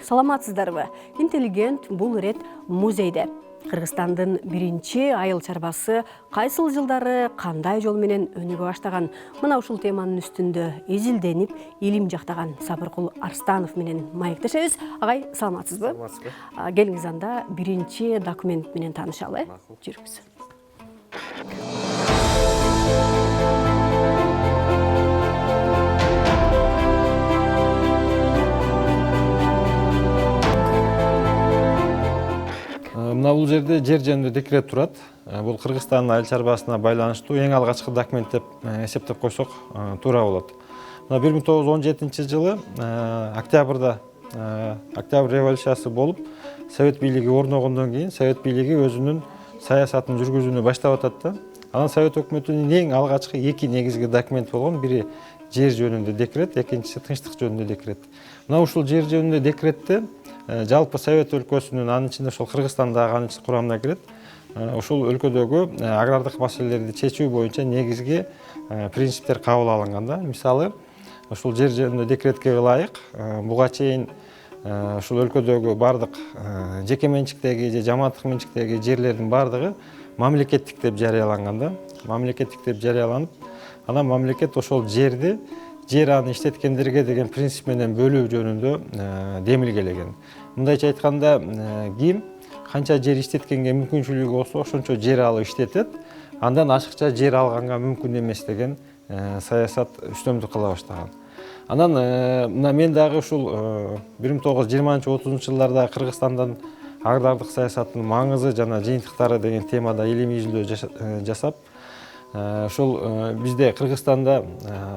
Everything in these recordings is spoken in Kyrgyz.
саламатсыздарбы? Интеллигент бул ирет музейде. Кыргызстандын биринчи айыл чарбасы кайсыл жылдары кандай жол менен өнүгө баштаган? Мына ушул теманын үстүндө изилденип, илим жактаган Сабыркул Арстанов менен маектешебиз. Агай, саламатсызбы? Саламатсызбы. Келиңиз анда биринчи документ менен таанышалы. Жүрүңүз. Мына бул жерде жер жөнүндө декрет турат. Бул Кыргызстандын айыл чарбасына байланыштуу эң алгачкы документ деп эсептеп койсок туура болот. Мына 1917 жылы октябрда октябрь революциясы болуп, совет бийлиги орногондон кийин совет бийлиги өзүнүн саясатын жүргүзүүнү баштап атат да. Анан совет өкмөтүнүн эң алгачкы эки негизги документ болгон, бири жер жөнүндө декрет, экинчиси тынчтык жөнүндө декрет. Мына ушул жер жөнүндө декретте жалпы совет өлкөсүнүн, анын ичинде ошол Кыргызстан дагы анын курамына кирет. Ушул өлкөдөгү агрардык маселелерди чечүү боюнча негизги принциптер кабыл алынган да. Мисалы, ушул жер жөнүндө декретке ылайык буга чейин ушул өлкөдөгү бардык жеке менчиктеги же жамааттык менчиктеги жерлердин бардыгы мамлекеттик деп жарыяланган да. Мамлекеттик деп жарыяланып, анан мамлекет ошол жерди жер аны иштеткендерге деген принцип менен бөлүү жөнүндө демилгелеген. Мындайча айтканда, ким канча жер иштеткенге мүмкүнчүлүгү болсо, ошончо жер алып иштетет, андан ашыкча жер алганга мүмкүн эмес деген саясат үстөмдүк кыла баштаган. Анан мына мен дагы ушул 1920-30 жылдарда Кыргызстандан агрардык саясаттын маңызы жана жыйынтыктары деген темада илимий изилдөө жасап, ошол бизде Кыргызстанда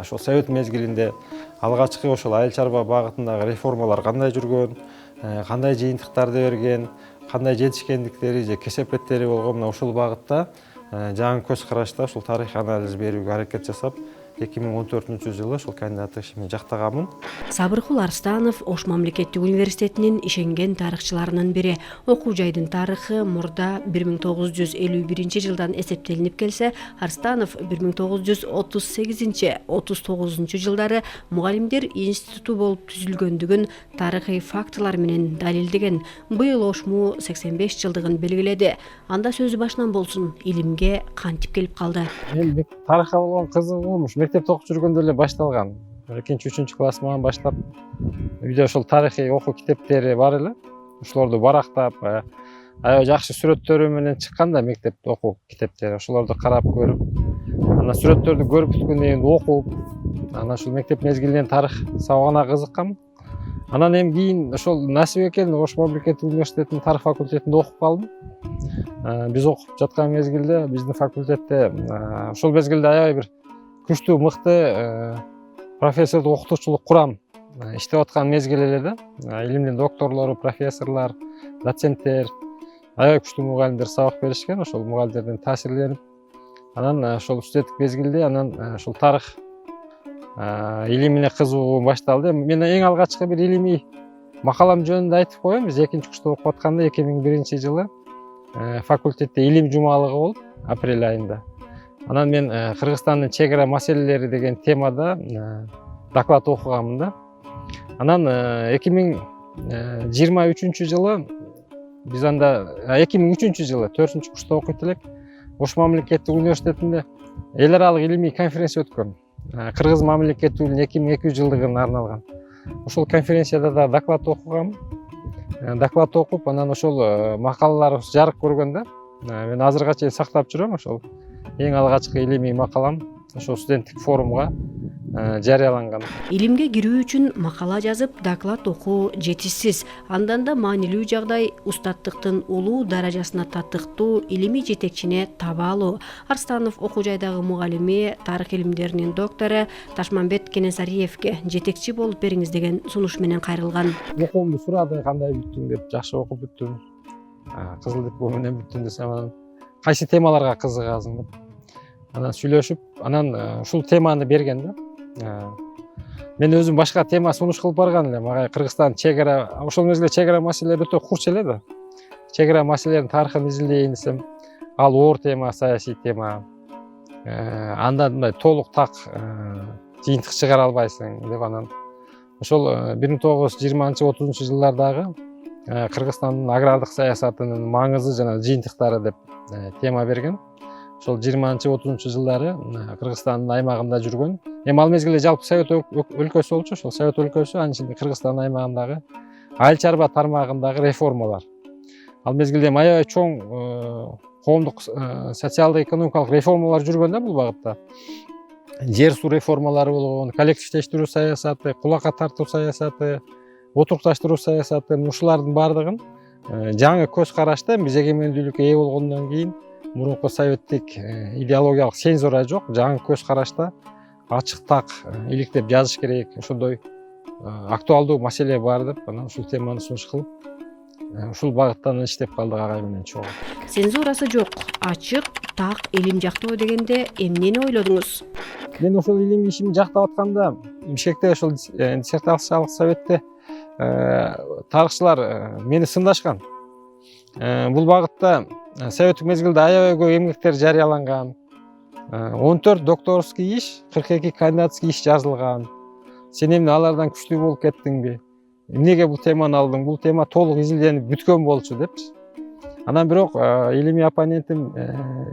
ошол совет мезгилинде алгачкы ошол айыл чарба багытындагы реформалар кандай жүргөн, кандай жыйынтыктарды берген, кандай жетишкендиктери же кесепеттери болгон, мына ушул багытта жаңы көз карашта ушул тарыхый анализ берүүгө аракет жасап, 2014 жылы ушул кандидаттык ишимди жактаганмын. Сабыркул Арстанов Ош мамлекеттик университетинин ишенген тарыхчыларынын бири. Окуу жайдын тарыхы мурда 1951 жылдан эсептелинип келсе, Арстанов 1938-39 жылдары мугалимдер институту болуп түзүлгөндүгүн тарыхый фактылар менен далилдеген. Быйыл Ошму 85 жылдыгын белгиледи. Анда сөзү башынан болсун, илимге кантип келип калды? Тарыхка болгон кызыгуум мектепте окуп жүргөндө эле башталган. 2-3 классыман баштап үйдө ошол тарыхый окуу китептери бар эле. Ошолорду барактап, аябай жакшы сүрөттөрү менен чыккан да мектеп окуу китептери. Ошолорду карап көрүп, анан сүрөттөрдү көрүп бүткөндөн кийин окуп, анан ушул мектеп мезгилинен тарых сабагына кызыккам. Анан эми кийин ошол насип экен Ош мамлекеттик университетинин тарых факультетинде окуп калдым. Биз окуп жаткан мезгилде биздин факультетте ошол мезгилде аябай бир күчтүү, мыкты профессордук окутуучулук курам иштеп аткан мезгил эле да. Илимдин докторлору, профессорлор, доценттер, аябай күчтүү мугалимдер сабак беришкен. Ошол мугалимдерден таасирленип, анан ошол студенттик мезгилде анан ушул тарых илимине кызыгуу башталды. Мен эң алгачкы бир илимий макалам жөнүндө айтып коеюн. Биз 2-курста окуп атканда 2001 жылы факультетте илим жумалыгы болуп, апрель айында. Анан мен Кыргызстандын чек ара маселелери деген темада доклад окуганмын да. Анан 2023 жылы биз анда 2003 жылы 4-курста окуйт элек Ош мамлекеттик университетинде эл аралык илимий конференция өткөн. Кыргыз мамлекеттүүлүгүнүн 2200 жылдыгына арналган. Ошол конференцияда да доклад окугам. Доклад окуп, анан ошол макалалар жарык көргөн да. Мен азыркыга чейин сактап жүрөм ошол. Эң алгачкы илимий макалам ошол студенттик форумга жарыяланган. Илимге кирүү үчүн макала жазып, доклад окуу жетишсиз. Андан да маанилүү жагдай устаттыктын улуу даражасына татыктуу илимий жетекчине таба алуу. Арстанов окуу жайдагы мугалими, тарых илимдеринин доктору Ташмамбет Кенесариевке жетекчи болуп бериңиз деген сунуш менен кайрылган. Окуумду сурады, кандай бүттүң деп. Жакшы окуп бүттүм. Кызыл диплом менен бүттүм десем, анан кайсы темаларга кызыгасың деп. Анан сүйлөшүп, анан ушул теманы берген да. Мен өзүм башка тема сунуш кылып барган элем. Ага Кыргызстан чек ара, ошол мезгилде чек ара маселелери өтө курч эле да. Чек ара маселелеринин тарыхын изилдейин десем, ал оор тема, саясий тема. Андан мындай толук так жыйынтык чыгара албайсың деп, анан ошол 1920-30 жылдардагы Кыргызстандын агрардык саясатынын маңызы жана жыйынтыктары деп тема берген. Ошол 20-30 жылдары Кыргызстандын аймагында жүргөн. Эми ал мезгилде жалпы Совет өлкөсү болчу, ошол Совет өлкөсү, анын ичинде Кыргызстандын аймагындагы айыл чарба тармагындагы реформалар. Ал мезгилде аябай чоң коомдук социалдык экономикалык реформалар жүргөн да бул багытта. Жер суу реформалары болгон, коллективдештирүү саясаты, кулакка тартуу саясаты, отурукташтыруу саясаты, ушулардын баардыгын жаңы көз карашта биз эгемендүүлүккө ээ болгондон кийин мурунку советтик идеологиялык цензура жок, жаңы көз карашта ачык так иликтеп жазыш керек, ошондой актуалдуу маселе бар деп анан ушул теманы сунуш кылып ушул багыттан иштеп калдык агай менен чогуу. Цензурасы жок, ачык так илим жактоо дегенде эмнени ойлодуңуз? Мен ошол илимий ишимди жактап атканда Бишкекте ошол диссертациялык советте тарыхчылар мени сындашкан. Бул багытта советтик мезгилде аябай көп эмгектер жарыяланган. 14 докторский иш, 42 кандидатский иш жазылган. Сен эмне алардан күчтүү болуп кеттиңби? Эмнеге бул теманы алдың? Бул тема толук изилденип бүткөн болчу депчи. Анан бирок илимий оппонентим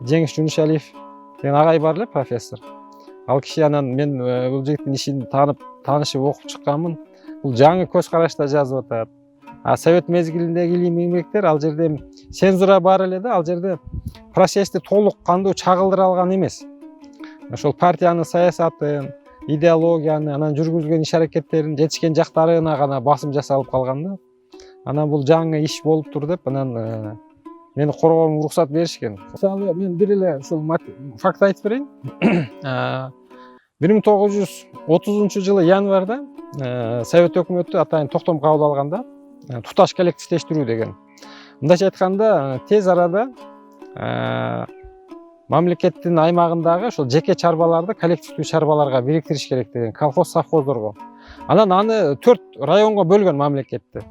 Жеңиш Жунушалиев деген агай бар эле, профессор. Ал киши анан мен бул жигиттин ишин таанышып окуп чыкканмын. Бул жаңы көз карашта жазып атат. Совет мезгилиндеги илимий эмгектер ал жерде цензура бар эле да, ал жерде процессти толук кандуу чагылдыра алган эмес. Ошол партиянын саясатын, идеологияны, анан жүргүзүлгөн иш аракеттерин, жетишкен жактарына гана басым жасалып калган да. Анан бул жаңы иш болуптур деп анан мени коргоомо уруксат беришкен. Мисалы мен бир эле ушул факт айтып берейин. 1930 жылы январда Совет өкмөтү атайын токтом кабыл алганда туташ коллективдештирүү деген. Мындайча айтканда тез арада мамлекеттин аймагындагы ошол жеке чарбаларды коллективдүү чарбаларга бириктириш керек деген, колхоз совхоздорго. Анан аны 4 районго бөлгөн мамлекетти.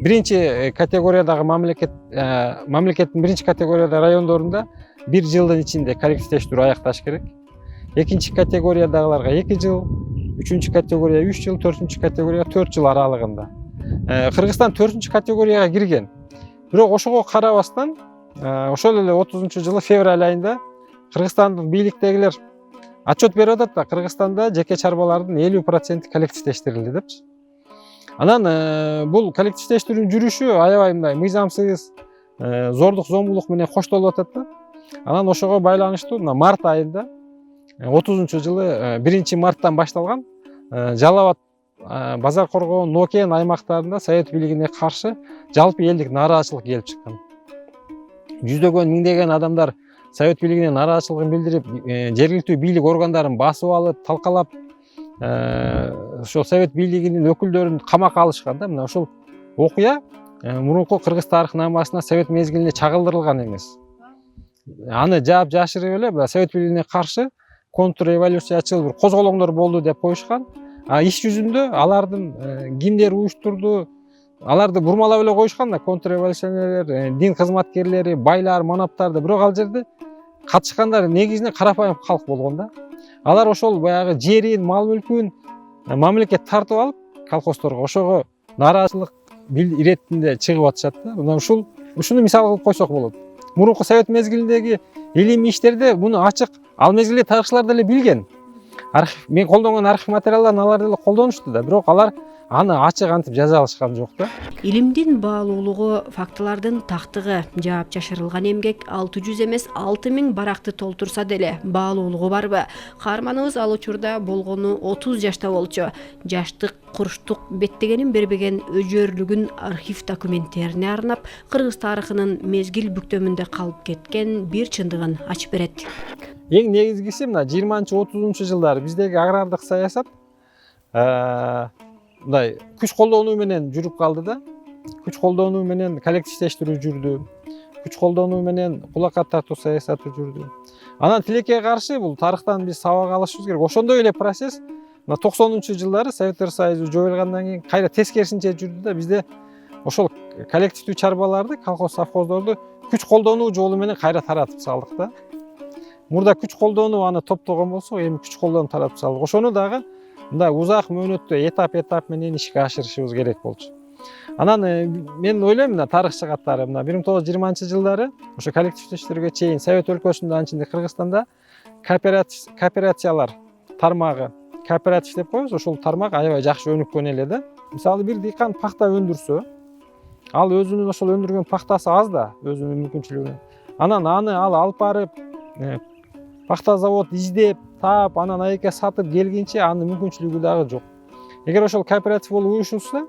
Биринчи категориядагы мамлекеттин биринчи категориядагы райондорунда 1 жылдын ичинде коллективдештирүү аякташ керек. Экинчи категориядагыларга 2 жыл, үчүнчү категория 3 жыл, төртүнчү категория 4 жыл аралыгында. Кыргызстан 4-чү категорияга кирген. Бирок ошого карабастан ошол эле 30-жылы февраль айында Кыргызстандын бийликтегилер отчет берип атат да, Кыргызстанда жеке чарбалардын 50% коллективдештирилди депчи. Анан бул коллективдештирүүнүн жүрүшү аябай мындай мыйзамсыз, зордук зомбулук менен коштолуп атат да. Анан ошого байланыштуу мына март айында 30-жылы 1-марттан башталган Жалал Абад, Базар Коргоо, Нокен аймактарында Совет бийлигине каршы жалпы элдик нааразычылык келип чыккан. Жүздөгөн, миңдеген адамдар Совет бийлигине нааразычылыгын билдирип, жергиликтүү бийлик органдарын басып алып, талкалап, ошол Совет бийлигинин өкүлдөрүн камакка алышкан да. Мына ошол окуя мурунку Кыргыз тарыхнамасына Совет мезгилинде чагылдырылган эмес. Аны жаап жашырып эле Совет бийлигине каршы контрреволюциячыл бир козголоңдор болду деп коюшкан. Иш жүзүндө алардын кимдер уюштурду, аларды бурмалап эле коюшкан да, контрреволюционерлер, дин кызматкерлери, байлар, манаптарды. Бирок ал жерде катышкандар негизинен карапайым калк болгон да. Алар ошол баягы жерин, мал мүлкүн мамлекет тартып алып колхоздорго, ошого нааразычылык иретинде чыгып атышат да. Мына ушуну мисал кылып койсок болот. Мурунку Совет мезгилиндеги илимий иштерде муну ачык, ал мезгилде тарыхчылар деле билген. Мен колдонгон архив материалдарын алар деле колдонушту да, бирок алар аны ачык антип жаза алышкан жок да. Илимдин баалуулугу, фактылардын тактыгы, жаап жашырылган эмгек 600 эмес 6000 баракты толтурса деле баалуулугу барбы? Каарманыбыз ал учурда болгону 30 жашта болчу. Жаштык, курчтук беттегенин бербеген өжөрлүгүн архив документтерине арнап, кыргыз тарыхынын мезгил бүктөмүндө калып кеткен бир чындыгын ачып берет. Эң негизгиси мына 20-30 жылдары биздеги агрардык саясат мындай күч колдонуу менен жүрүп калды да. Күч колдонуу менен коллективдештирүү жүрдү. Күч колдонуу менен кулакка тартуу саясаты жүрдү. Анан тилекке каршы бул тарыхтан биз сабак алышыбыз керек. Ошондой эле процесс мына 90-жылдары Советтер Союзу жоюлгандан кийин кайра тескерисинче жүрдү да. Бизде ошол коллективдүү чарбаларды, колхоз совхоздорду күч колдонуу жолу менен кайра таратып салдык да. Мурда күч колдонуу аны топтогон болсо, эми күч колдонуп таратып салдык. Ошону дагы мындай узак мөөнөттө этап менен ишке ашырышыбыз керек болчу. Анан мен ойлойм, мына тарыхчы катары мына 1920-жылдары ошо коллективдештерге чейин Совет өлкөсүндө, анчында Кыргызстанда кооперациялар тармагы, кооператив деп коебуз, ошол тармак аябай жакшы өнүккөн эле да. Мисалы бир дыйкан пахта өндүрсө, ал өзүнүн ошол өндүргөн пахтасы аз да, өзүнүн мүмкүнчүлүгүнөн. Анан аны ал алып барып пахта завод издеп, таап, анан айекке сатып келгенче анын мүмкүнчүлүгү дагы жок. Эгер ошол кооператив болуп уюшулса,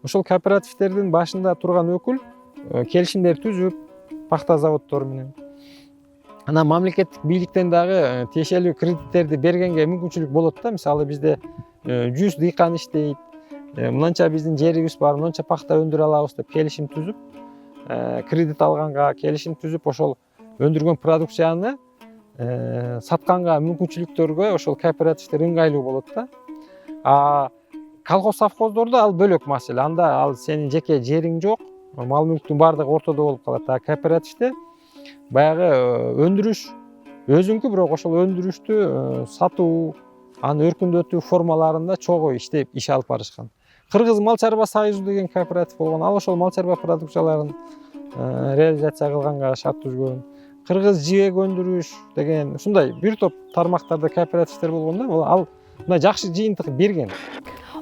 ошол кооперативтердин башында турган өкүл келишимдер түзүп, пахта заводдору менен, анан мамлекеттик бийликтен дагы тиешелүү кредиттерди бергенге мүмкүнчүлүк болот да. Мисалы бизде 100 дыйкан иштейт, мынанча биздин жерибиз бар, мынанча пахта өндүрө алабыз деп келишим түзүп, кредит алганга келишим түзүп, ошол өндүргөн продукцияны сатканга мүмкүнчүлүктөргө ошол кооперативдер ыңгайлуу болот да. Колхоз совхоздордо ал бөлөк маселе. Анда ал сенин жеке жериң жок, мал мүлктүн баардыгы ортодо болуп калат. Кооперативде баягы өндүрүш өзүңкү, бирок ошол өндүрүштү сатуу, аны өркүндөтүү формаларында чогуу иштеп иш алып барышкан. Кыргыз мал чарба союзу деген кооператив болгон. Ал ошол мал чарба продукцияларын реализация кылганга шарт түзгөн. Кыргыз жибек өндүрүш деген ушундай бир топ тармактарда кооперативдер болгон да. Ал мына жакшы жыйынтык берген.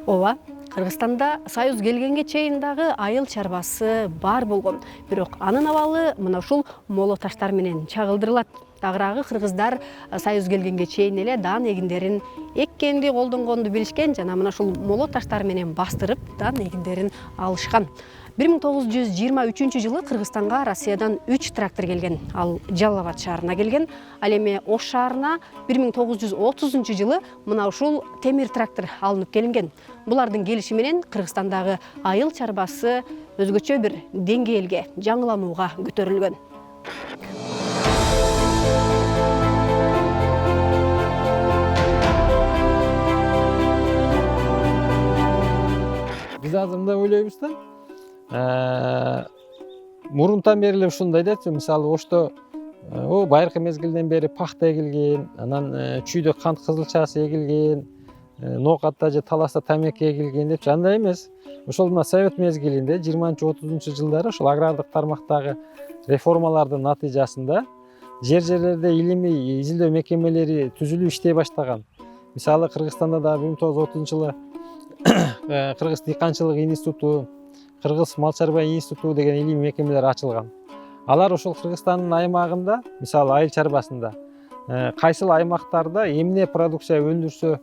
Ооба, Кыргызстанда союз келгенге чейин дагы айыл чарбасы бар болгон. Бирок анын абалы мына ушул моло таштар менен чагылдырылат. Тагыраагы кыргыздар союз келгенге чейин эле дан эгиндерин эккенди колдонгонду билишкен жана мына ушул моло таштар менен бастырып дан эгиндерин алышкан. 1923-жылы Кыргызстанга Россиядан 3 трактор келген. Ал Жалал Абад шаарына келген. Ал эми Ош шаарына 1930-жылы мына ушул темир трактор алынып келинген. Булардын келиши менен Кыргызстандагы айыл чарбасы өзгөчө бир деңгээлге, жаңыланууга көтөрүлгөн. Биз азыр мындай ойлойбуз да. Мурунтан бери эле ушундай да, мисалы Ошто байыркы мезгилден бери пахта эгилген, анан чүйдө кант кызылчасы эгилген, ноокатта же таласта тамеки эгилген депчи. Андай эмес. Ошол мына Совет мезгилинде 20-30-жылдары ошол агрардык тармактагы реформалардын натыйжасында жерлерде илимий изилдөө мекемелери түзүлүп иштей баштаган. Мисалы Кыргызстанда да 1930-жылы Кыргыз дыйканчылык институту, Кыргыз мал чарба институту деген илимий мекемелер ачылган. Алар ошол Кыргызстандын аймагында, мисалы айыл чарбасында, кайсыл аймактарда эмне продукция өндүрсө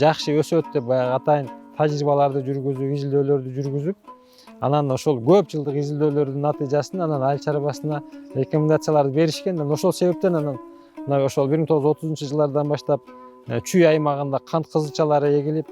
жакшы өсөт деп баягы атайын тажрыйбаларды жүргүзүп, изилдөөлөрдү жүргүзүп, анан ошол көп жылдык изилдөөлөрдүн натыйжасында анан айыл чарбасына рекомендацияларды беришкен. Ошол себептен анан мына ошол 1930-жылдардан баштап Чүй аймагында кант кызылчалары эгилип,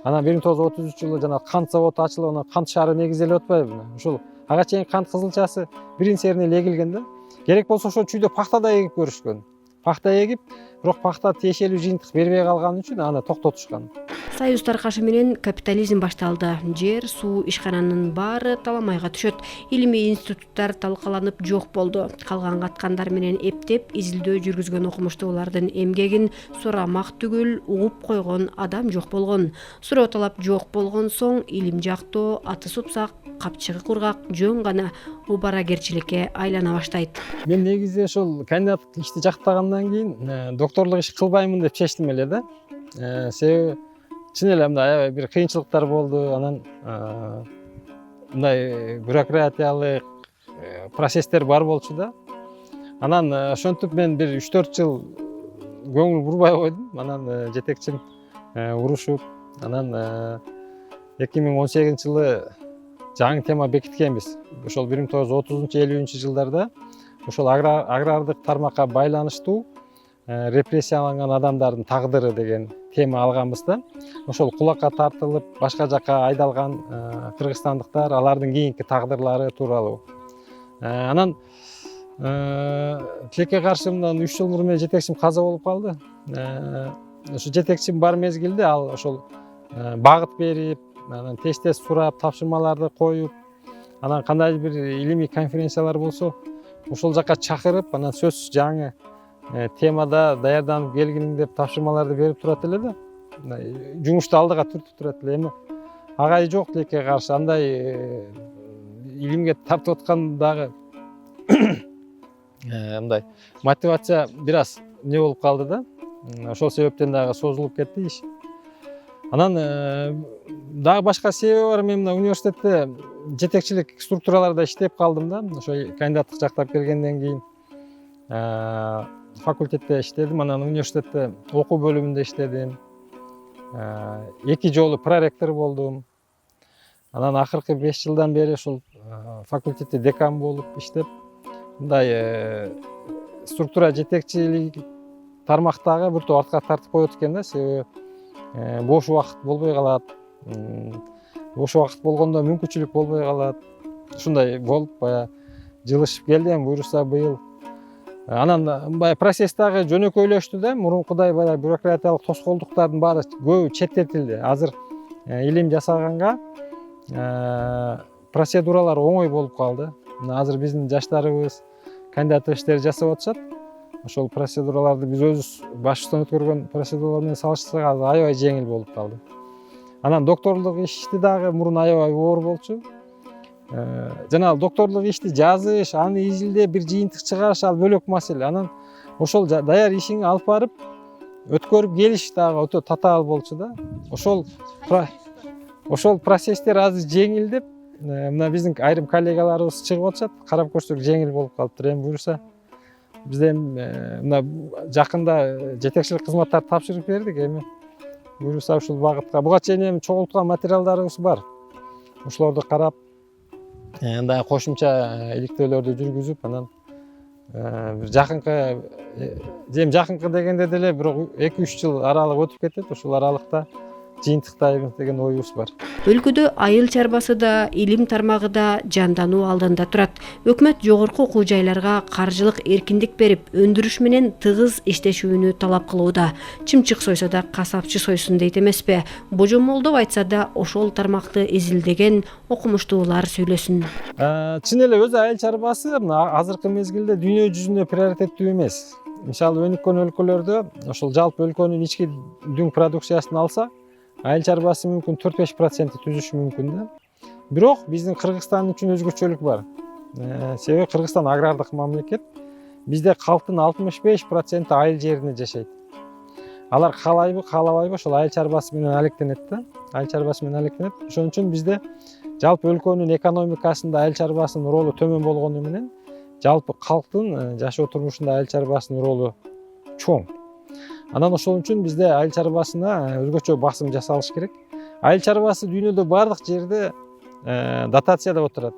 анан 1933-жылы жана кант заводу ачылып, анан кант шаары негизделип атпайбы? Ушул ага чейин кант кызылчасы биринчи серине эле эгилген да. Керек болсо ошол чүйдө пахта да эгип көрүшкөн. Пахта эгип, бирок пахта тиешелүү жыйынтык бербей калган үчүн аны токтотушкан. Союз таркашы менен капитализм башталды. Жер, суу, ишкананын баары таламайга түшөт. Илимий институттар талкаланып жок болду. Калган каткандар менен эптеп изилдөө жүргүзгөн окумуштуулардын эмгегин сурамак түгүл угуп койгон адам жок болгон. Суроо талап жок болгон соң илим жактоо, аты супсак, капчыгы кургак жөн гана убарагерчиликке айлана баштайт. Мен негизи ошол кандидаттык ишти жактагандан кийин докторлук иш кылбаймын деп чечтим эле да. Себеби чын эле мындай аябай бир кыйынчылыктар болду. Анан мындай бюрократиялык процесстер бар болчу да. Анан ошентип мен бир 3-4 жыл көңүл бурбай койдум. Анан жетекчим урушуп, анан 2018-жылы жаңы тема бекиткенбиз. Ошол 1930-50-жылдарда ошол агрардык тармакка байланыштуу репрессияланган адамдардын тагдыры деген тема алганбыз да. Ошол кулакка тартылып, башка жакка айдалган кыргызстандыктар, алардын кийинки тагдырлары тууралуу. Анан тилекке каршы мындан 3 жыл мурун жетекчим каза болуп калды. Ошо жетекчим бар мезгилде ал ошол багыт берип, анан тез сурап, тапшырмаларды коюп, анан кандайдыр бир илимий конференциялар болсо, ошол жакка чакырып, анан сөз жаңы темада даярданып келгиниң деп тапшырмаларды берип турат эле да. жумушту алдыга түртүп турат эле. Эми агайы жок тилекке каршы андай илимге тартып аткан дагы мындай мотивация бир аз не болуп калды да. Ошол себептен дагы созулуп кетти иш. Анан дагы башка себеби бар. Мен мына университетте жетекчилик структураларда иштеп калдым да. Ошо кандидаттык жактап келгенден кийин факультетте иштедим. Анан университетте окуу бөлүмүндө иштедим. 2 жолу проректор болдум. Анан акыркы 5 жылдан бери ушул факультетте декан болуп иштеп, мындай структура жетекчилик тармактагы бир топ артка тартып коет экен да. Себеби бош убакыт болбой калат. Бош убакыт болгондо мүмкүнчүлүк болбой калат. Ушундай болуп баягы жылышып келдим, буюрса быйыл. Анан баягы процесс дагы жөнөкөйлөштү да. Мурункудай баягы бюрократиялык тоскоолдуктардын баары көбү четтетилди. Азыр илим жасаганга процедуралар оңой болуп калды. Азыр биздин жаштарыбыз кандидаттык иштерди жасап атышат. Ошол процедураларды биз өзүбүз башыбыздан өткөргөн процедуралар менен салыштырсак азыр аябай жеңил болуп калды. Анан докторлук ишти дагы мурун аябай оор болчу. Жана докторлук ишти жазыш, аны изилдеп бир жыйынтык чыгарыш ал бөлөк маселе. Анан ошол даяр ишиңи алып барып өткөрүп келиш дагы өтө татаал болчу да. Ошол процесстер азыр жеңилдеп, мына биздин айрым коллегаларыбыз чыгып атышат, карап көрсөк жеңил болуп калыптыр. Эми буюрса бизде мына жакында жетекчилик кызматтарды тапшырып бердик. Эми буюрса ушул багытка буга чейин эми чогулткан материалдарыбыз бар. Ошолорду карап, дагы кошумча иликтөөлөрдү жүргүзүп, анан жакынкы дегенде деле бирок 2-3 жыл аралык өтүп кетет. Ушул аралыкта жыйынтыктайбыз деген оюбуз бар. Өлкөдө айыл чарбасы да, илим тармагы да жандануу алдында турат. Өкмөт жогорку окуу жайларга каржылык эркиндик берип, өндүрүш менен тыгыз иштешүүнү талап кылууда. Чымчык сойсо да касапчы сойсун дейт эмеспи? Божомолдоп айтса да ошол тармакты изилдеген окумуштуулар сүйлөсүн. Чын эле өзү айыл чарбасы азыркы мезгилде дүйнө жүзүндө приоритеттүү эмес. Мисалы өнүккөн өлкөлөрдө ошол жалпы өлкөнүн ички дүң продукциясын алсак, айыл чарбасы мүмкүн 4-5% түзүшү мүмкүн да. Бирок биздин Кыргызстан үчүн өзгөчөлүк бар. Себеби Кыргызстан агрардык мамлекет. Бизде калктын 65% айыл жеринде жашайт. Алар каалайбы, каалабайбы ошол айыл чарбасы менен алектенет да. Айыл чарбасы менен алектенет. Ошон үчүн бизде жалпы өлкөнүн экономикасында айыл чарбасынын ролу төмөн болгону менен жалпы калктын жашоо турмушунда айыл чарбасынын ролу чоң. Анан ошол үчүн бизде айыл чарбасына өзгөчө басым жасалыш керек. Айыл чарбасы дүйнөдө бардык жерде дотация деп отурат.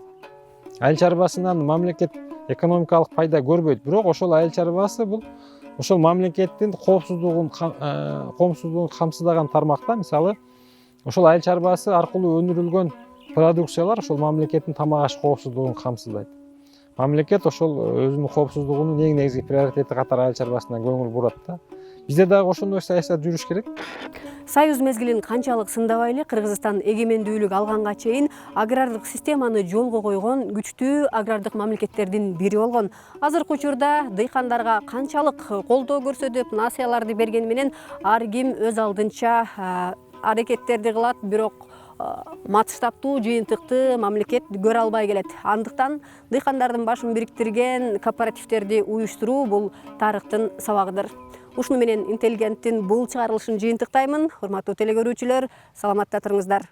Айыл чарбасынан мамлекет экономикалык пайда көрбөйт, бирок ошол айыл чарбасы бул ошол мамлекеттин коопсуздугун камсыздаган тармакта. Мисалы, ошол айыл чарбасы аркылуу өндүрүлгөн продукциялар ошол мамлекеттин тамак аш коопсуздугун камсыздайт. Мамлекет ошол өзүнүн коопсуздугунун эң негизги приоритети катары айыл чарбасына көңүл бурат да. Бизде дагы ошондой саясат жүрүш керек. Союз мезгилин канчалык сындабай эле Кыргызстан эгемендүүлүк алганга чейин агрардык системаны жолго койгон күчтүү агрардык мамлекеттердин бири болгон. Азыркы учурда дыйкандарга канчалык колдоо көрсөтүп, насыяларды бергени менен ар ким өз алдынча аракеттерди кылат, бирок матыштаптуу жыйынтыкты мамлекет көрө албай келет. Андыктан дыйкандардын башын бириктирген кооперативтерди уюштуруу бул тарыхтын сабагыдыр. Ушуну менен интеллигенттин бул чыгарылышын жыйынтыктаймын. Урматтуу телекөрүүчүлөр, саламатта туруңуздар.